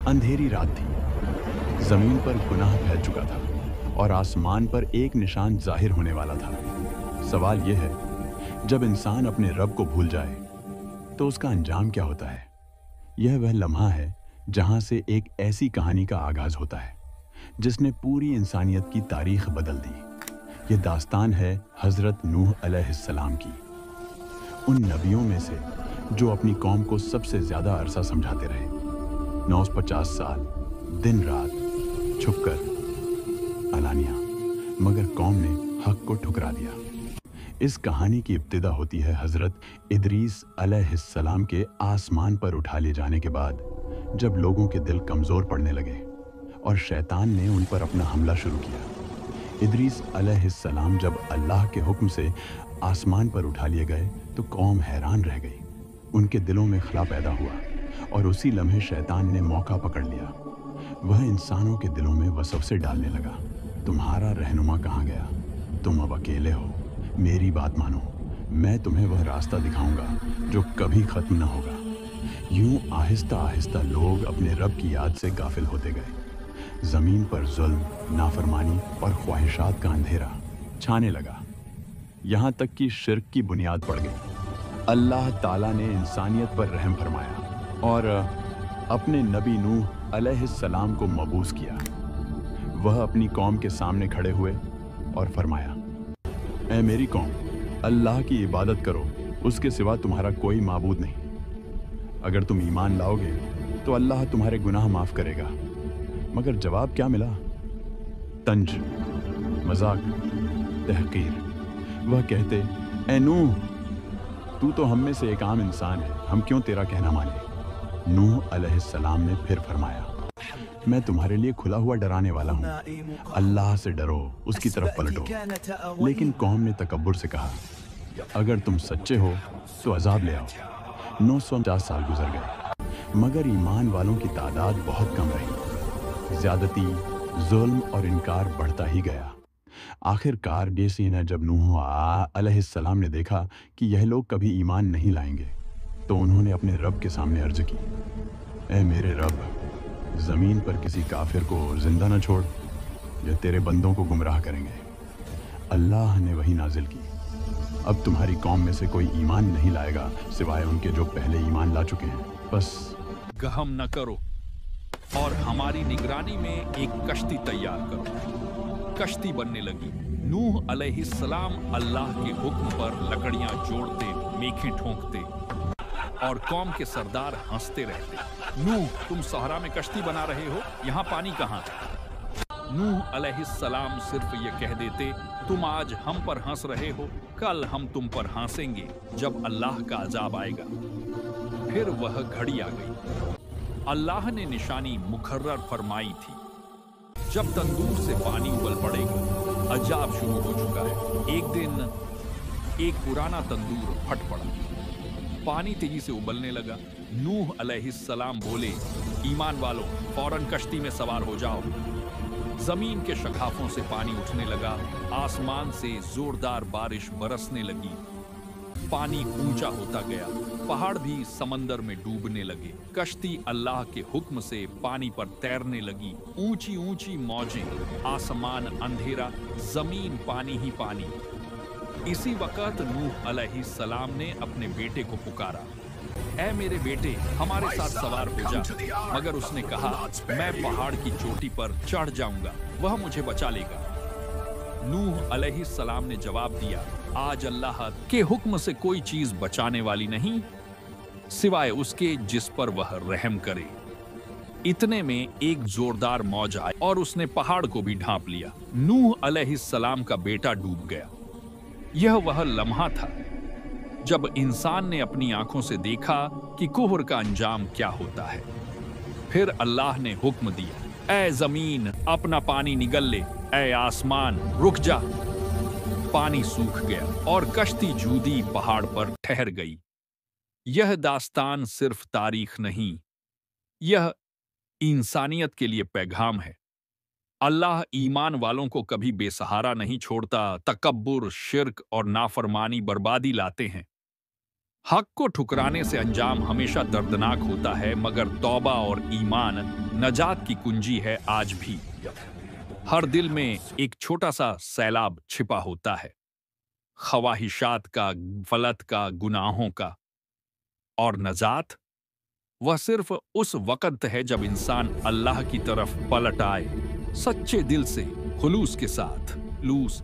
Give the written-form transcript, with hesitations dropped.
अंधेरी रात थी। जमीन पर गुनाह फैल चुका था और आसमान पर एक निशान जाहिर होने वाला था। सवाल यह है, जब इंसान अपने रब को भूल जाए तो उसका अंजाम क्या होता है? यह वह लम्हा है जहां से एक ऐसी कहानी का आगाज होता है जिसने पूरी इंसानियत की तारीख बदल दी। यह दास्तान है हजरत नूह अलैहिस्सलाम की, उन नबियों में से जो अपनी कौम को सबसे ज्यादा अरसा समझाते रहे। 950 साल दिन रात छुपकर अलानिया, मगर कौम ने हक को ठुकरा दिया। इस कहानी की इब्तिदा होती है हजरत इदरीस अलैहिस्सलाम के आसमान पर उठा ले जाने के बाद, जब लोगों के दिल कमजोर पड़ने लगे और शैतान ने उन पर अपना हमला शुरू किया। इदरीस अलैहिस्सलाम जब अल्लाह के हुक्म से आसमान पर उठा लिए गए तो कौम हैरान रह गई। उनके दिलों में खला पैदा हुआ और उसी लम्हे शैतान ने मौका पकड़ लिया। वह इंसानों के दिलों में वसवसे डालने लगा, तुम्हारा रहनुमा कहाँ गया? तुम अब अकेले हो, मेरी बात मानो, मैं तुम्हें वह रास्ता दिखाऊंगा जो कभी खत्म न होगा। यूं आहिस्ता आहिस्ता लोग अपने रब की याद से गाफिल होते गए। जमीन पर जुल्म, नाफरमानी और ख्वाहिशात का अंधेरा छाने लगा, यहाँ तक कि शिर्क की बुनियाद पड़ गई। अल्लाह ताला ने इंसानियत पर रहम फरमाया और अपने नबी नूह अलैहिस्सलाम को मबूस किया। वह अपनी कौम के सामने खड़े हुए और फरमाया, ऐ मेरी कौम, अल्लाह की इबादत करो, उसके सिवा तुम्हारा कोई माबूद नहीं। अगर तुम ईमान लाओगे तो अल्लाह तुम्हारे गुनाह माफ करेगा। मगर जवाब क्या मिला? तंज, मजाक, तहकीर। वह कहते, ऐ नूह, तू तो हम में से एक आम इंसान है, हम क्यों तेरा कहना माने? नूह अलैहिस्सलाम ने फिर फरमाया, मैं तुम्हारे लिए खुला हुआ डराने वाला हूँ, अल्लाह से डरो, उसकी तरफ पलटो। लेकिन कौम ने तकब्बुर से कहा, अगर तुम सच्चे हो तो अजाब ले आओ। 950 साल गुजर गए, मगर ईमान वालों की तादाद बहुत कम रही। ज्यादती, जुल्म और इनकार बढ़ता ही गया। आखिरकार डेसीना जब नूह अलैहिस्सलाम ने देखा कि यह लोग कभी ईमान नहीं लाएंगे, तो उन्होंने अपने रब के सामने अर्ज की, ऐ मेरे रब, जमीन पर किसी काफिर को जिंदा न छोड़, यह तेरे बंदों को गुमराह करेंगे। अल्लाह ने वही नाजिल की, अब तुम्हारी कौम में से कोई ईमान नहीं लाएगा सिवाय उनके जो पहले ईमान ला चुके हैं। बस गहम न करो और हमारी निगरानी में एक कश्ती तैयार करो। कश्ती बनने लगी। नूह अलैहिस्सलाम अल्लाह के हुक्म पर लकड़ियां जोड़ते, मेखें ठोंकते और कौम के सरदार हंसते रहते। नूह, तुम सहरा में कश्ती बना रहे हो, यहाँ पानी कहाँ? नूह अलैहिस्सलाम सिर्फ ये कह देते, तुम आज हम पर हंस रहे हो, कल हम तुम पर हंसेंगे जब अल्लाह का अजाब आएगा। फिर वह घड़ी आ गई। अल्लाह ने निशानी मुकर्रर फरमाई थी, जब तंदूर से पानी उबल पड़ेगा। अजाब शुरू हो चुका है। एक दिन एक पुराना तंदूर फट पड़ा, पानी तेजी से उबलने लगा। नूह अलैहिस्सलाम बोले, ईमान वालों, फौरन कश्ती में सवार हो जाओ। जमीन के शखाफों से पानी उठने लगा, आसमान से जोरदार बारिश बरसने लगी, पानी ऊंचा होता गया, पहाड़ भी समंदर में डूबने लगे। कश्ती अल्लाह के हुक्म से पानी पर तैरने लगी। ऊंची ऊंची मौजें, आसमान अंधेरा, जमीन पानी ही पानी। इसी वक्त नूह अलैहिस्सलाम ने अपने बेटे को पुकारा, ऐ मेरे बेटे, हमारे साथ सवार हो जा। मगर उसने कहा, मैं पहाड़ की चोटी पर चढ़ जाऊंगा, वह मुझे बचा लेगा। नूह अलैहिस्सलाम ने जवाब दिया, आज अल्लाह के हुक्म से कोई चीज बचाने वाली नहीं सिवाय उसके जिस पर वह रहम करे। इतने में एक जोरदार मौज आई और उसने पहाड़ को भी ढांप लिया। नूह अलैहिस्सलाम का बेटा डूब गया। यह वह लम्हा था जब इंसान ने अपनी आंखों से देखा कि कुफ्र का अंजाम क्या होता है। फिर अल्लाह ने हुक्म दिया, ऐ जमीन, अपना पानी निगल ले, ऐ आसमान, रुक जा। पानी सूख गया और कश्ती जूदी पहाड़ पर ठहर गई। यह दास्तान सिर्फ तारीख नहीं, यह इंसानियत के लिए पैगाम है। अल्लाह ईमान वालों को कभी बेसहारा नहीं छोड़ता। तकब्बुर, शिर्क और नाफरमानी बर्बादी लाते हैं। हक को ठुकराने से अंजाम हमेशा दर्दनाक होता है, मगर तौबा और ईमान नजात की कुंजी है आज भी। हर दिल में एक छोटा सा सैलाब छिपा होता है, ख्वाहिशात का, गफलत का, गुनाहों का। और नजात वह सिर्फ उस वक्त है जब इंसान अल्लाह की तरफ पलट आए, सच्चे दिल से, खुलूस के साथ। लूस